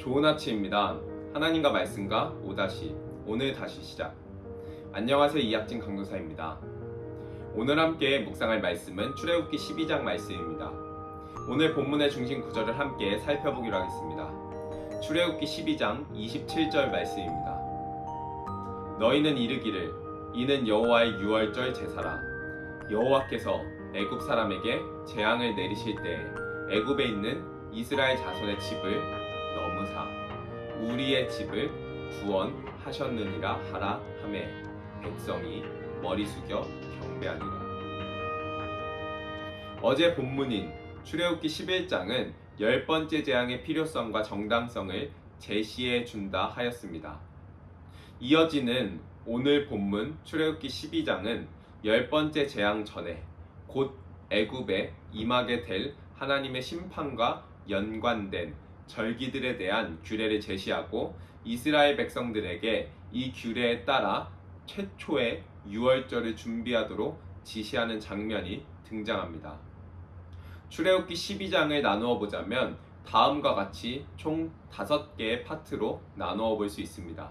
좋은 아침입니다. 하나님과 말씀과 오늘 다시 시작. 안녕하세요. 이학진 강도사입니다. 오늘 함께 묵상할 말씀은 출애굽기 12장 말씀입니다. 오늘 본문의 중심 구절을 함께 살펴보기로 하겠습니다. 출애굽기 12장 27절 말씀입니다. 너희는 이르기를 이는 여호와의 유월절 제사라. 여호와께서 애굽 사람에게 재앙을 내리실 때에 애굽에 있는 이스라엘 자손의 집을 넘으사 우리의 집을 구원하셨느니라 하라 하매 백성이 머리 숙여 경배하니라. 어제 본문인 출애굽기 11장은 10번째 재앙의 필요성과 정당성을 제시해 준다 하였습니다. 이어지는 오늘 본문 출애굽기 12장은 10번째 재앙 전에 곧 애굽에 임하게 될 하나님의 심판과 연관된 절기들에 대한 규례를 제시하고 이스라엘 백성들에게 이 규례에 따라 최초의 유월절을 준비하도록 지시하는 장면이 등장합니다. 출애굽기 12장을 나누어 보자면 다음과 같이 총 5개의 파트로 나누어 볼 수 있습니다.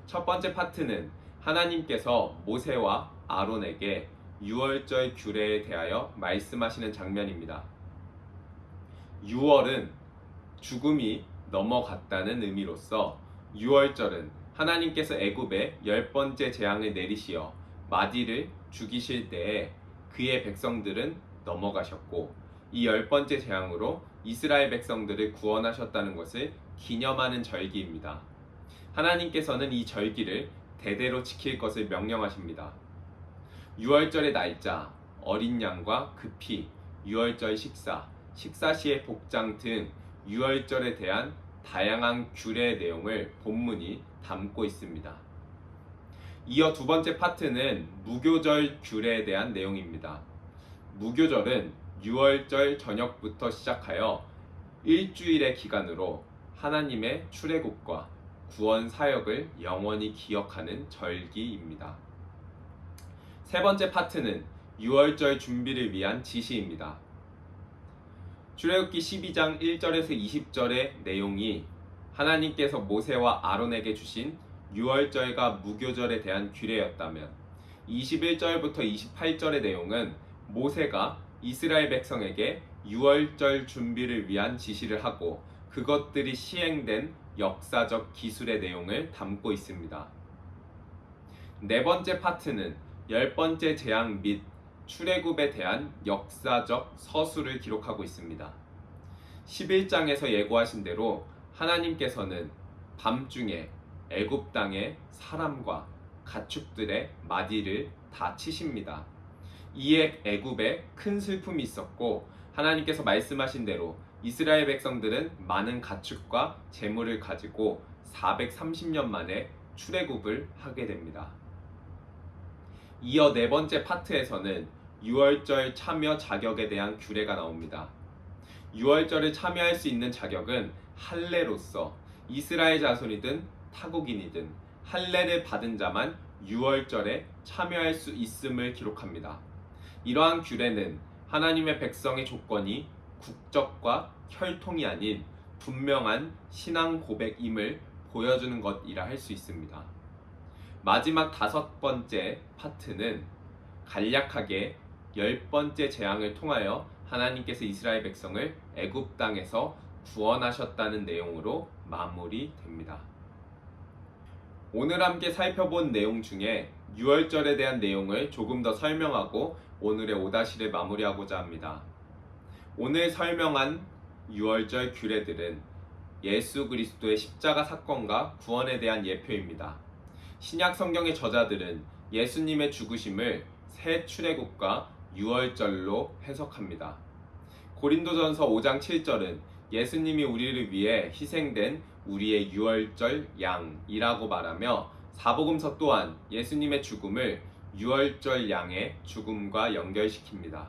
첫 번째 파트는 하나님께서 모세와 아론에게 유월절 규례에 대하여 말씀하시는 장면입니다. 유월은 죽음이 넘어갔다는 의미로서 유월절은 하나님께서 애굽에 10번째 재앙을 내리시어 마디를 죽이실 때에 그의 백성들은 넘어가셨고 이 10번째 재앙으로 이스라엘 백성들을 구원하셨다는 것을 기념하는 절기입니다. 하나님께서는 이 절기를 대대로 지킬 것을 명령하십니다. 유월절의 날짜, 어린 양과 그 피, 유월절 식사 시의 복장 등 유월절에 대한 다양한 규례의 내용을 본문이 담고 있습니다. 이어 두 번째 파트는 무교절 규례에 대한 내용입니다. 무교절은 유월절 저녁부터 시작하여 일주일의 기간으로 하나님의 출애굽과 구원 사역을 영원히 기억하는 절기입니다. 세 번째 파트는 유월절 준비를 위한 지시입니다. 출애굽기 12장 1절에서 20절의 내용이 하나님께서 모세와 아론에게 주신 유월절과 무교절에 대한 규례였다면 21절부터 28절의 내용은 모세가 이스라엘 백성에게 유월절 준비를 위한 지시를 하고 그것들이 시행된 역사적 기술의 내용을 담고 있습니다. 네 번째 파트는 10번째 재앙 및 출애굽에 대한 역사적 서술을 기록하고 있습니다. 11장에서 예고하신 대로 하나님께서는 밤중에 애굽 땅의 사람과 가축들의 마디를 다 치십니다. 이에 애굽에 큰 슬픔이 있었고 하나님께서 말씀하신 대로 이스라엘 백성들은 많은 가축과 재물을 가지고 430년 만에 출애굽을 하게 됩니다. 이어 네 번째 파트에서는 유월절 참여 자격에 대한 규례가 나옵니다. 유월절에 참여할 수 있는 자격은 할례로서 이스라엘 자손이든 타국인이든 할례를 받은 자만 유월절에 참여할 수 있음을 기록합니다. 이러한 규례는 하나님의 백성의 조건이 국적과 혈통이 아닌 분명한 신앙 고백임을 보여주는 것이라 할 수 있습니다. 마지막 5번째 파트는 간략하게 10번째 재앙을 통하여 하나님께서 이스라엘 백성을 애굽 땅에서 구원하셨다는 내용으로 마무리됩니다. 오늘 함께 살펴본 내용 중에 유월절에 대한 내용을 조금 더 설명하고 오늘의 오다시를 마무리하고자 합니다. 오늘 설명한 유월절 규례들은 예수 그리스도의 십자가 사건과 구원에 대한 예표입니다. 신약 성경의 저자들은 예수님의 죽으심을 새 출애굽과 유월절로 해석합니다. 고린도전서 5장 7절은 예수님이 우리를 위해 희생된 우리의 유월절 양이라고 말하며 사복음서 또한 예수님의 죽음을 유월절 양의 죽음과 연결시킵니다.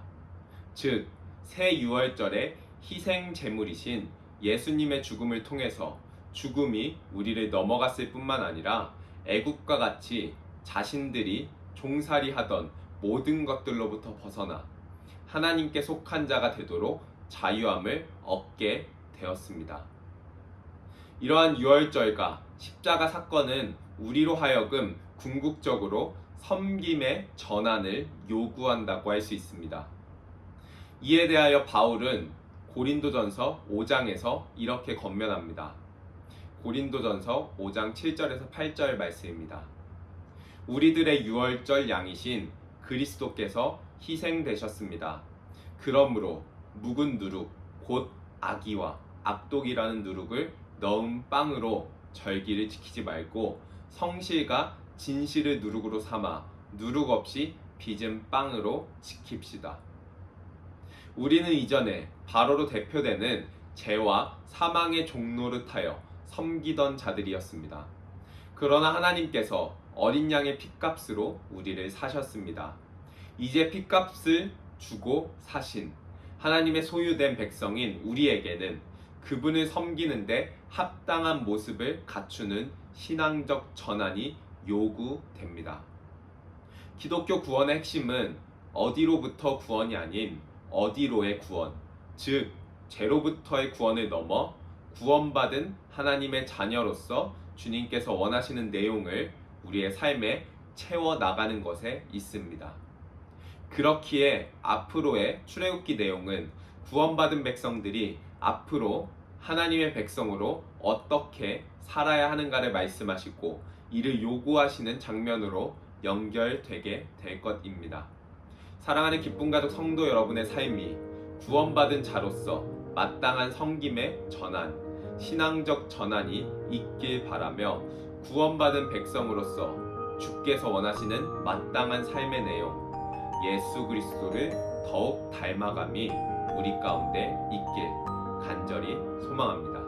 즉, 새 유월절의 희생 제물이신 예수님의 죽음을 통해서 죽음이 우리를 넘어갔을 뿐만 아니라 애굽과 같이 자신들이 종살이하던 모든 것들로부터 벗어나 하나님께 속한 자가 되도록 자유함을 얻게 되었습니다. 이러한 유월절과 십자가 사건은 우리로 하여금 궁극적으로 섬김의 전환을 요구한다고 할 수 있습니다. 이에 대하여 바울은 고린도전서 5장에서 이렇게 권면합니다. 고린도전서 5장 7절에서 8절 말씀입니다. 우리들의 유월절 양이신 그리스도께서 희생되셨습니다. 그러므로 묵은 누룩 곧 악이와 악독이라는 누룩을 넣은 빵으로 절기를 지키지 말고 성실과 진실을 누룩으로 삼아 누룩 없이 빚은 빵으로 지킵시다. 우리는 이전에 바로로 대표되는 죄와 사망의 종노릇하여 섬기던 자들이었습니다. 그러나 하나님께서 어린 양의 핏값으로 우리를 사셨습니다. 이제 핏값을 주고 사신 하나님의 소유된 백성인 우리에게는 그분을 섬기는데 합당한 모습을 갖추는 신앙적 전환이 요구됩니다. 기독교 구원의 핵심은 어디로부터 구원이 아닌 어디로의 구원, 즉 죄로부터의 구원을 넘어 구원받은 하나님의 자녀로서 주님께서 원하시는 내용을 우리의 삶에 채워나가는 것에 있습니다. 그렇기에 앞으로의 출애굽기 내용은 구원받은 백성들이 앞으로 하나님의 백성으로 어떻게 살아야 하는가를 말씀하시고 이를 요구하시는 장면으로 연결되게 될 것입니다. 사랑하는 기쁨가족 성도 여러분의 삶이 구원받은 자로서 마땅한 섬김의 전환, 신앙적 전환이 있길 바라며 구원받은 백성으로서 주께서 원하시는 마땅한 삶의 내용, 예수 그리스도를 더욱 닮아감이 우리 가운데 있길 간절히 소망합니다.